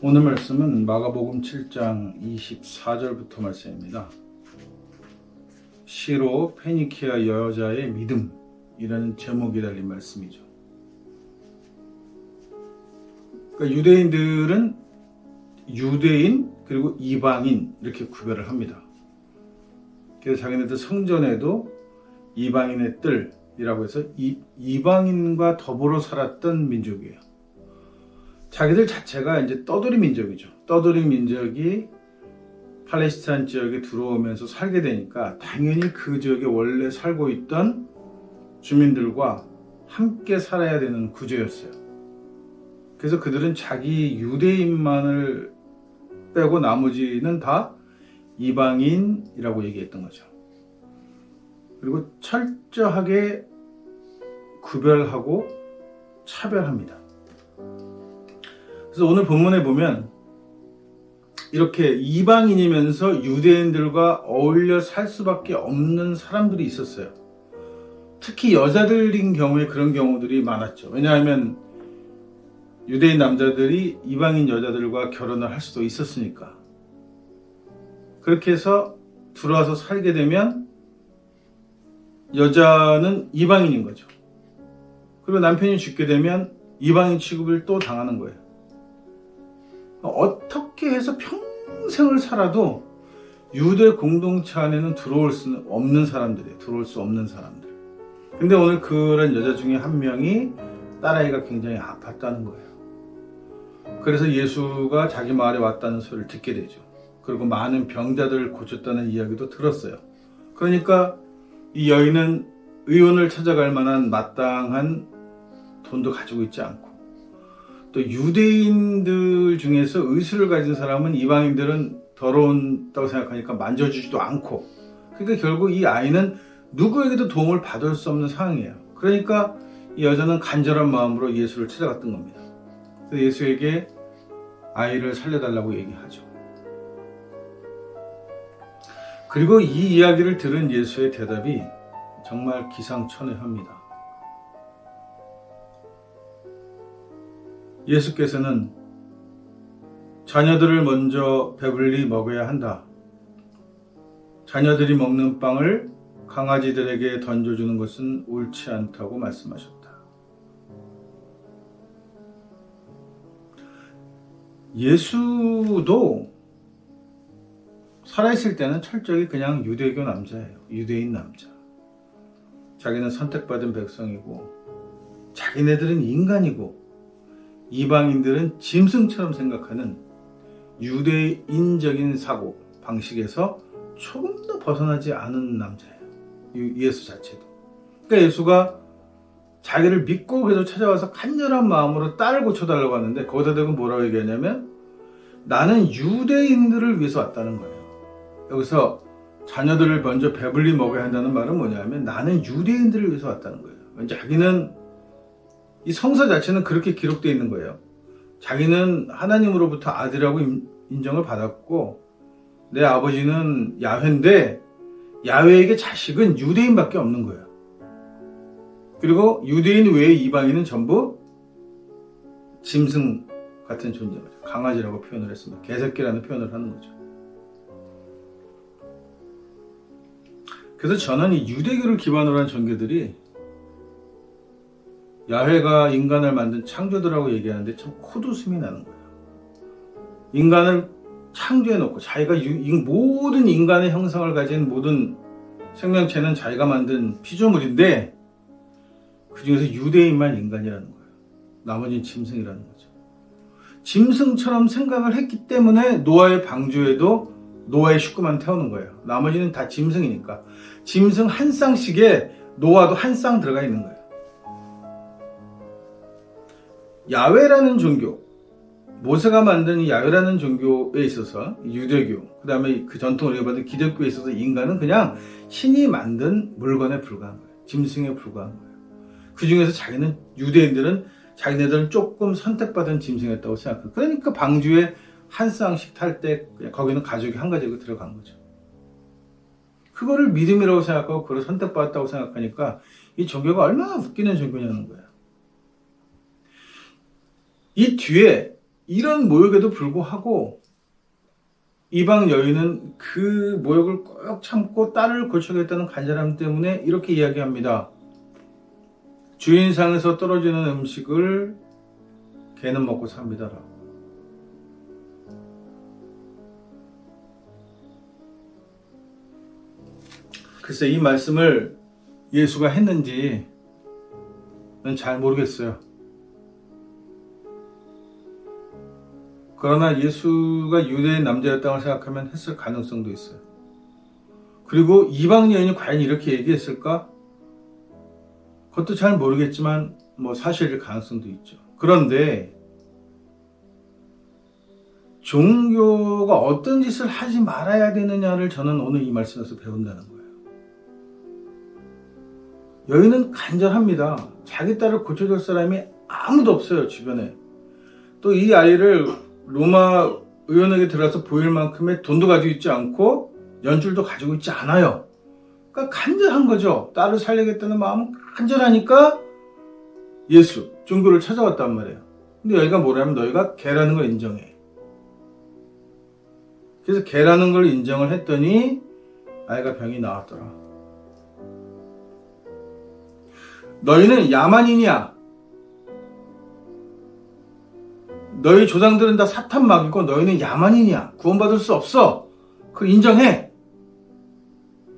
오늘 말씀은 마가복음 7장 24절부터 말씀입니다. 시로 페니키아 여자의 믿음이라는 제목이 달린 말씀이죠. 그러니까 유대인들은 유대인 그리고 이방인 이렇게 구별을 합니다. 그래서 자기네들 성전에도 이방인의 뜰이라고 해서 이방인과 더불어 살았던 민족이에요. 자기들 자체가 이제 떠돌이 민족이죠. 떠돌이 민족이 팔레스타인 지역에 들어오면서 살게 되니까 당연히 그 지역에 원래 살고 있던 주민들과 함께 살아야 되는 구조였어요. 그래서 그들은 자기 유대인만을 빼고 나머지는 다 이방인이라고 얘기했던 거죠. 그리고 철저하게 구별하고 차별합니다. 그래서 오늘 본문에 보면 이렇게 이방인이면서 유대인들과 어울려 살 수밖에 없는 사람들이 있었어요. 특히 여자들인 경우에 그런 경우들이 많았죠. 왜냐하면 유대인 남자들이 이방인 여자들과 결혼을 할 수도 있었으니까. 그렇게 해서 들어와서 살게 되면 여자는 이방인인 거죠. 그리고 남편이 죽게 되면 이방인 취급을 또 당하는 거예요. 어떻게 해서 평생을 살아도 유대 공동체 안에는 들어올 수 없는 사람들이에요. 들어올 수 없는 사람들. 근데 오늘 그런 여자 중에 한 명이 딸아이가 굉장히 아팠다는 거예요. 그래서 예수가 자기 마을에 왔다는 소리를 듣게 되죠. 그리고 많은 병자들을 고쳤다는 이야기도 들었어요. 그러니까 이 여인은 의원을 찾아갈 만한 마땅한 돈도 가지고 있지 않고, 또 유대인들 중에서 의술을 가진 사람은 이방인들은 더러운다고 생각하니까 만져주지도 않고, 그러니까 결국 이 아이는 누구에게도 도움을 받을 수 없는 상황이에요. 그러니까 이 여자는 간절한 마음으로 예수를 찾아갔던 겁니다. 그래서 예수에게 아이를 살려달라고 얘기하죠. 그리고 이 이야기를 들은 예수의 대답이 정말 기상천외합니다. 예수께서는 자녀들을 먼저 배불리 먹여야 한다. 자녀들이 먹는 빵을 강아지들에게 던져주는 것은 옳지 않다고 말씀하셨다. 예수도 살아있을 때는 철저히 그냥 유대교 남자예요. 유대인 남자. 자기는 선택받은 백성이고 자기네들은 인간이고 이방인들은 짐승처럼 생각하는 유대인적인 사고 방식에서 조금도 벗어나지 않은 남자예요. 예수 자체도. 그러니까 예수가 자기를 믿고 그래서 찾아와서 간절한 마음으로 딸을 고쳐달라고 하는데 거기다 대고 뭐라고 얘기하냐면 나는 유대인들을 위해서 왔다는 거예요. 여기서 자녀들을 먼저 배불리 먹여야 한다는 말은 뭐냐면 나는 유대인들을 위해서 왔다는 거예요. 자기는 이 성서 자체는 그렇게 기록되어 있는 거예요. 자기는 하나님으로부터 아들이라고 인정을 받았고 내 아버지는 야훼인데 야훼에게 자식은 유대인밖에 없는 거예요. 그리고 유대인 외의 이방인은 전부 짐승 같은 존재죠. 강아지라고 표현을 했습니다. 개새끼라는 표현을 하는 거죠. 그래서 저는 이 유대교를 기반으로 한 종교들이 야훼가 인간을 만든 창조주라고 얘기하는데 참 콧웃음이 나는 거예요. 인간을 창조해놓고 자기가 모든 인간의 형상을 가진 모든 생명체는 자기가 만든 피조물인데 그 중에서 유대인만 인간이라는 거예요. 나머지는 짐승이라는 거죠. 짐승처럼 생각을 했기 때문에 노아의 방주에도 노아의 식구만 태우는 거예요. 나머지는 다 짐승이니까. 짐승 한 쌍씩에 노아도 한 쌍 들어가 있는 거예요. 야훼라는 종교, 모세가 만든 이 야훼라는 종교에 있어서 유대교, 그 다음에 그 전통을 이어받은 기독교에 있어서 인간은 그냥 신이 만든 물건에 불과한 거예요. 짐승에 불과한 거예요. 그 중에서 유대인들은 자기네들은 조금 선택받은 짐승이었다고 생각해요. 그러니까 방주에 한 쌍씩 탈 때 거기는 가족이 한 가지로 들어간 거죠. 그거를 믿음이라고 생각하고 그걸 선택받았다고 생각하니까 이 종교가 얼마나 웃기는 종교냐는 거예요. 이 뒤에 이런 모욕에도 불구하고 이방 여인은 그 모욕을 꼭 참고 딸을 고쳐야겠다는 간절함 때문에 이렇게 이야기합니다. 주인상에서 떨어지는 음식을 개는 먹고 삽니다. 글쎄 이 말씀을 예수가 했는지 는 잘 모르겠어요. 그러나 예수가 유대인 남자였다고 생각하면 했을 가능성도 있어요. 그리고 이방 여인이 과연 이렇게 얘기했을까? 그것도 잘 모르겠지만 뭐 사실일 가능성도 있죠. 그런데 종교가 어떤 짓을 하지 말아야 되느냐를 저는 오늘 이 말씀에서 배운다는 거예요. 여인은 간절합니다. 자기 딸을 고쳐줄 사람이 아무도 없어요, 주변에. 또 이 아이를 로마 의원에게 들어가서 보일 만큼의 돈도 가지고 있지 않고 연줄도 가지고 있지 않아요. 그러니까 간절한 거죠. 딸을 살리겠다는 마음은 간절하니까 예수, 종교를 찾아왔단 말이에요. 근데 여기가 뭐냐면 너희가 개라는 걸 인정해. 그래서 개라는 걸 인정을 했더니 아이가 병이 나왔더라. 너희는 야만인이야. 너희 조상들은 다 사탄 막이고 너희는 야만인이야. 구원받을 수 없어. 그걸 인정해.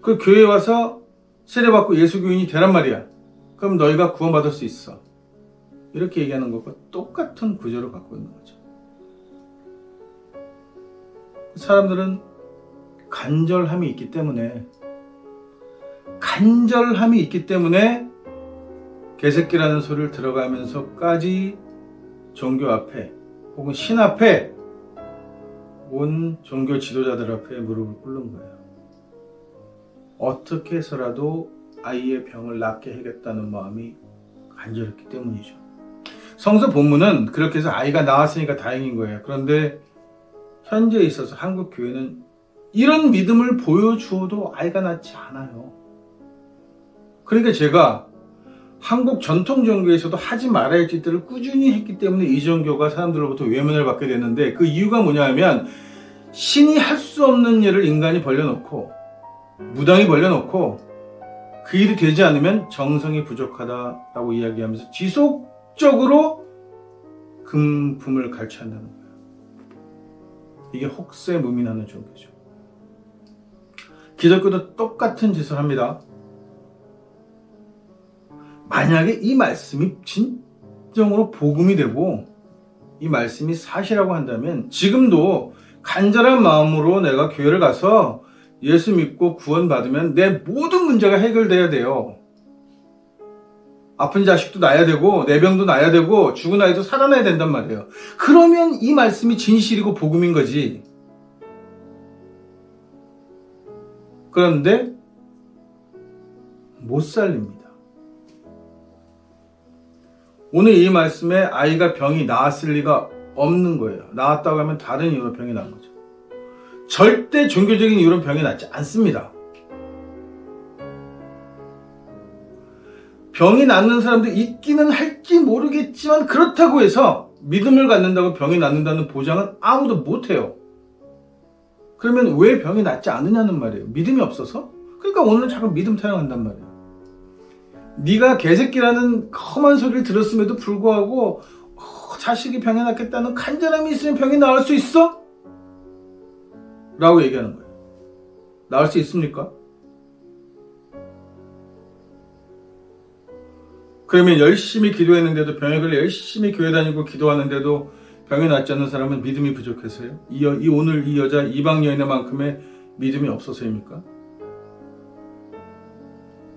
그 교회에 와서 세례받고 예수교인이 되란 말이야. 그럼 너희가 구원받을 수 있어. 이렇게 얘기하는 것과 똑같은 구조를 갖고 있는 거죠. 사람들은 간절함이 있기 때문에 개새끼라는 소리를 들어가면서까지 종교 앞에 혹은 신 앞에 온 종교 지도자들 앞에 무릎을 꿇는 거예요. 어떻게 해서라도 아이의 병을 낫게 하겠다는 마음이 간절했기 때문이죠. 성서 본문은 그렇게 해서 아이가 나았으니까 다행인 거예요. 그런데 현재에 있어서 한국 교회는 이런 믿음을 보여주어도 아이가 낫지 않아요. 그러니까 제가 한국 전통 종교에서도 하지 말아야 할 짓들을 꾸준히 했기 때문에 이 종교가 사람들로부터 외면을 받게 되는데, 그 이유가 뭐냐 하면 신이 할 수 없는 일을 인간이 벌려놓고 무당이 벌려놓고 그 일이 되지 않으면 정성이 부족하다라고 이야기하면서 지속적으로 금품을 갈취한다는 거예요. 이게 혹세무민하는 종교죠. 기독교도 똑같은 짓을 합니다. 만약에 이 말씀이 진정으로 복음이 되고 이 말씀이 사실이라고 한다면 지금도 간절한 마음으로 내가 교회를 가서 예수 믿고 구원받으면 내 모든 문제가 해결돼야 돼요. 아픈 자식도 나야 되고 내 병도 나야 되고 죽은 아이도 살아나야 된단 말이에요. 그러면 이 말씀이 진실이고 복음인 거지. 그런데 못 살립니다. 오늘 이 말씀에 아이가 병이 나았을 리가 없는 거예요. 나았다고 하면 다른 이유로 병이 난 거죠. 절대 종교적인 이유로 병이 낫지 않습니다. 병이 낫는 사람도 있기는 할지 모르겠지만 그렇다고 해서 믿음을 갖는다고 병이 낫는다는 보장은 아무도 못해요. 그러면 왜 병이 낫지 않느냐는 말이에요. 믿음이 없어서? 그러니까 오늘은 자꾸 믿음 타령한단 말이에요. 네가 개새끼라는 험한 소리를 들었음에도 불구하고 자식이 병이 낫겠다는 간절함이 있으면 병이 나을 수 있어? 라고 얘기하는 거예요. 나을 수 있습니까? 그러면 열심히 기도했는데도 병에 걸려 열심히 교회 다니고 기도하는데도 병이 낫지 않는 사람은 믿음이 부족해서요? 오늘 이 여자 이방 여인의 만큼의 믿음이 없어서입니까?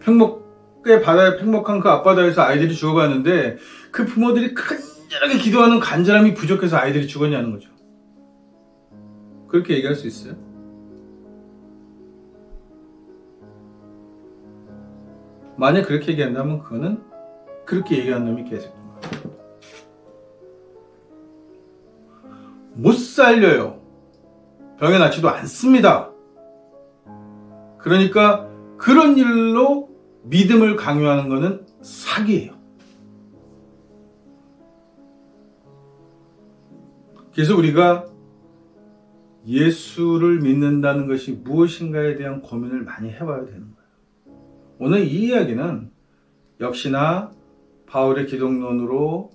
팽목한 그 앞바다에서 아이들이 죽어가는데 그 부모들이 간절하게 기도하는 간절함이 부족해서 아이들이 죽었냐는 거죠. 그렇게 얘기할 수 있어요? 만약 그렇게 얘기한다면 그거는 그렇게 얘기하는 놈이 개새끼인 거예요. 못 살려요. 병에 낫지도 않습니다. 그러니까 그런 일로 믿음을 강요하는 것은 사기예요. 그래서 우리가 예수를 믿는다는 것이 무엇인가에 대한 고민을 많이 해봐야 되는 거예요. 오늘 이 이야기는 역시나 바울의 기독론으로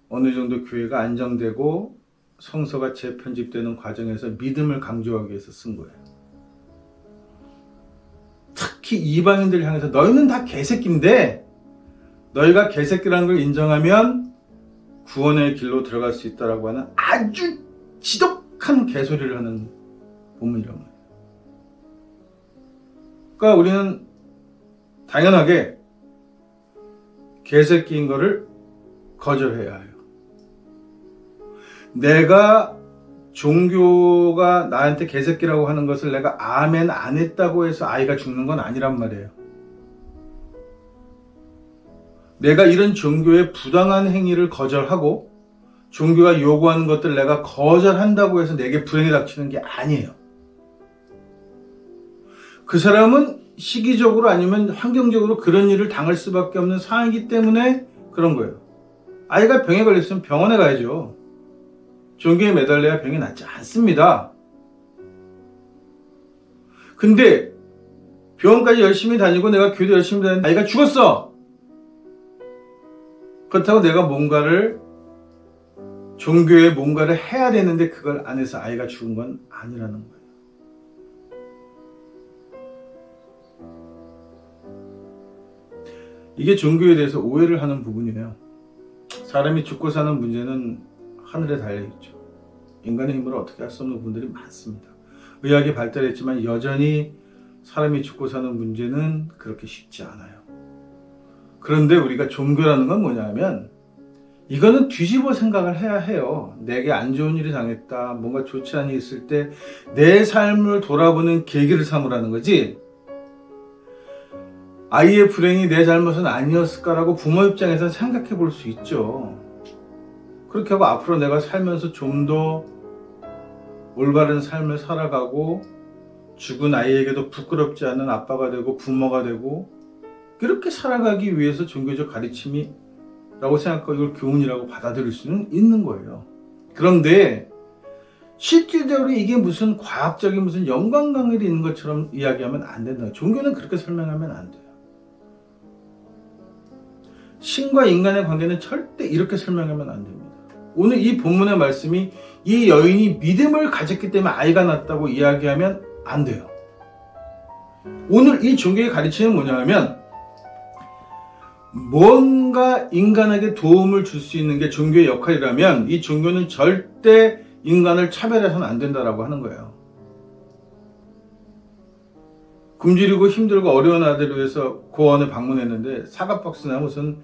어느 정도 교회가 안정되고 성서가 재편집되는 과정에서 믿음을 강조하기 위해서 쓴 거예요. 특히 이방인들을 향해서 너희는 다 개새끼인데 너희가 개새끼라는 걸 인정하면 구원의 길로 들어갈 수 있다라고 하는 아주 지독한 개소리를 하는 본문이란 말이에요. 그러니까 우리는 당연하게 개새끼인 거를 거절해야 해요. 내가 종교가 나한테 개새끼라고 하는 것을 내가 아멘 안 했다고 해서 아이가 죽는 건 아니란 말이에요. 내가 이런 종교의 부당한 행위를 거절하고 종교가 요구하는 것들 내가 거절한다고 해서 내게 불행이 닥치는 게 아니에요. 그 사람은 시기적으로 아니면 환경적으로 그런 일을 당할 수밖에 없는 상황이기 때문에 그런 거예요. 아이가 병에 걸렸으면 병원에 가야죠. 종교에 매달려야 병이 낫지 않습니다. 근데 병원까지 열심히 다니고 내가 교회도 열심히 다니는데 아이가 죽었어. 그렇다고 내가 종교에 뭔가를 해야 되는데 그걸 안 해서 아이가 죽은 건 아니라는 거예요. 이게 종교에 대해서 오해를 하는 부분이에요. 사람이 죽고 사는 문제는 하늘에 달려있죠. 인간의 힘으로 어떻게 할 수 없는 부분들이 많습니다. 의학이 발달했지만 여전히 사람이 죽고 사는 문제는 그렇게 쉽지 않아요. 그런데 우리가 종교라는 건 뭐냐면 이거는 뒤집어 생각을 해야 해요. 내게 안 좋은 일이 당했다, 뭔가 좋지 않은 일이 있을 때 내 삶을 돌아보는 계기를 삼으라는 거지, 아이의 불행이 내 잘못은 아니었을까라고 부모 입장에서 생각해 볼 수 있죠. 그렇게 하고 앞으로 내가 살면서 좀 더 올바른 삶을 살아가고 죽은 아이에게도 부끄럽지 않은 아빠가 되고 부모가 되고 그렇게 살아가기 위해서 종교적 가르침이라고 생각하고 이걸 교훈이라고 받아들일 수는 있는 거예요. 그런데 실질적으로 이게 무슨 과학적인 무슨 연관관계가 있는 것처럼 이야기하면 안 된다. 종교는 그렇게 설명하면 안 돼요. 신과 인간의 관계는 절대 이렇게 설명하면 안 됩니다. 오늘 이 본문의 말씀이 이 여인이 믿음을 가졌기 때문에 아이가 낳았다고 이야기하면 안 돼요. 오늘 이 종교의 가르침은 뭐냐 하면 뭔가 인간에게 도움을 줄 수 있는 게 종교의 역할이라면 이 종교는 절대 인간을 차별해서는 안 된다라고 하는 거예요. 굶주리고 힘들고 어려운 아들을 위해서 고원에 방문했는데 사과 박스나 무슨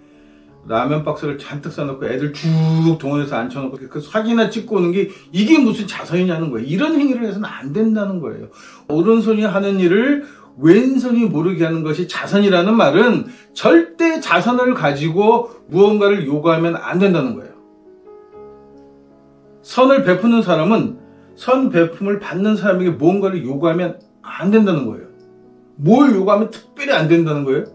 라면 박스를 잔뜩 싸놓고 애들 쭉 동원해서 앉혀놓고 그 사진이나 찍고 오는 게 이게 무슨 자선이냐는 거예요. 이런 행위를 해서는 안 된다는 거예요. 오른손이 하는 일을 왼손이 모르게 하는 것이 자선이라는 말은 절대 자선을 가지고 무언가를 요구하면 안 된다는 거예요. 선을 베푸는 사람은 선 베품을 받는 사람에게 무언가를 요구하면 안 된다는 거예요. 뭘 요구하면 특별히 안 된다는 거예요?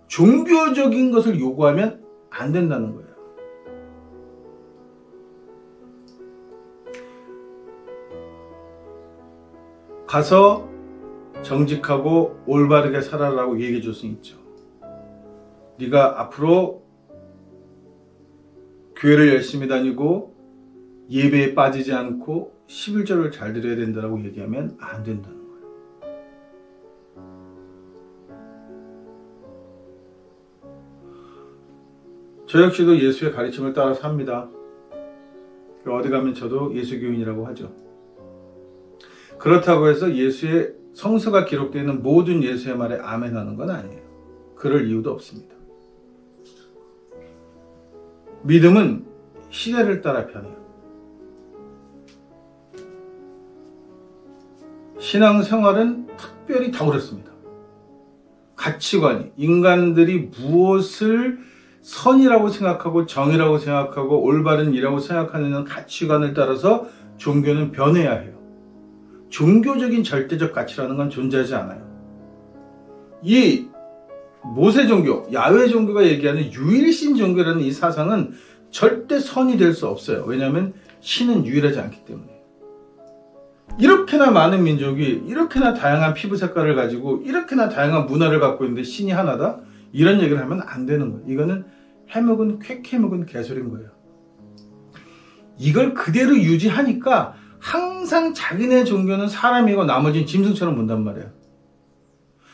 종교적인 것을 요구하면 안 된다는 거예요. 가서 정직하고 올바르게 살아라고 얘기해 줄 수 있죠. 네가 앞으로 교회를 열심히 다니고 예배에 빠지지 않고 11절을 잘 드려야 된다고 얘기하면 안 된다는 거예요. 저 역시도 예수의 가르침을 따라 삽니다. 어디 가면 저도 예수교인이라고 하죠. 그렇다고 해서 예수의 성서가 기록되어 있는 모든 예수의 말에 아멘하는 건 아니에요. 그럴 이유도 없습니다. 믿음은 시대를 따라 변해요. 신앙생활은 특별히 더 그렇습니다. 가치관이, 인간들이 무엇을 선이라고 생각하고 정의라고 생각하고 올바른 일이라고 생각하는 가치관을 따라서 종교는 변해야 해요. 종교적인 절대적 가치라는 건 존재하지 않아요. 이 모세 종교, 야훼 종교가 얘기하는 유일신 종교라는 이 사상은 절대 선이 될 수 없어요. 왜냐하면 신은 유일하지 않기 때문에. 이렇게나 많은 민족이 이렇게나 다양한 피부 색깔을 가지고 이렇게나 다양한 문화를 갖고 있는데 신이 하나다? 이런 얘기를 하면 안 되는 거예요. 이거는 해먹은 쾌캐먹은 개소리인 거예요. 이걸 그대로 유지하니까 항상 자기네 종교는 사람이고 나머지는 짐승처럼 본단 말이에요.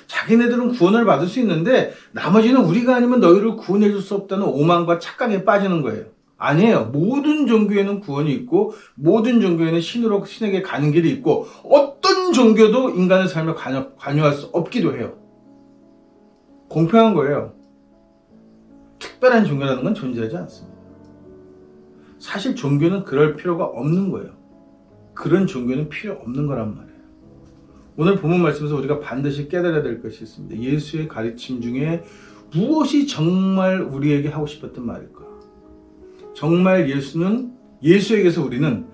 자기네들은 구원을 받을 수 있는데 나머지는 우리가 아니면 너희를 구원해 줄 수 없다는 오만과 착각에 빠지는 거예요. 아니에요. 모든 종교에는 구원이 있고 모든 종교에는 신에게 가는 길이 있고 어떤 종교도 인간의 삶에 관여할 수 없기도 해요. 공평한 거예요. 특별한 종교라는 건 존재하지 않습니다. 사실 종교는 그럴 필요가 없는 거예요. 그런 종교는 필요 없는 거란 말이에요. 오늘 본문 말씀에서 우리가 반드시 깨달아야 될 것이 있습니다. 예수의 가르침 중에 무엇이 정말 우리에게 하고 싶었던 말일까? 정말 예수에게서 우리는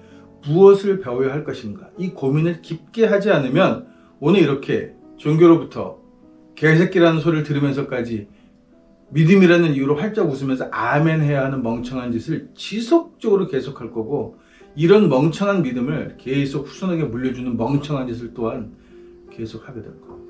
무엇을 배워야 할 것인가? 이 고민을 깊게 하지 않으면 오늘 이렇게 종교로부터 개새끼라는 소리를 들으면서까지 믿음이라는 이유로 활짝 웃으면서 아멘 해야 하는 멍청한 짓을 지속적으로 계속할 거고 이런 멍청한 믿음을 계속 후손에게 물려주는 멍청한 짓을 또한 계속하게 될 거고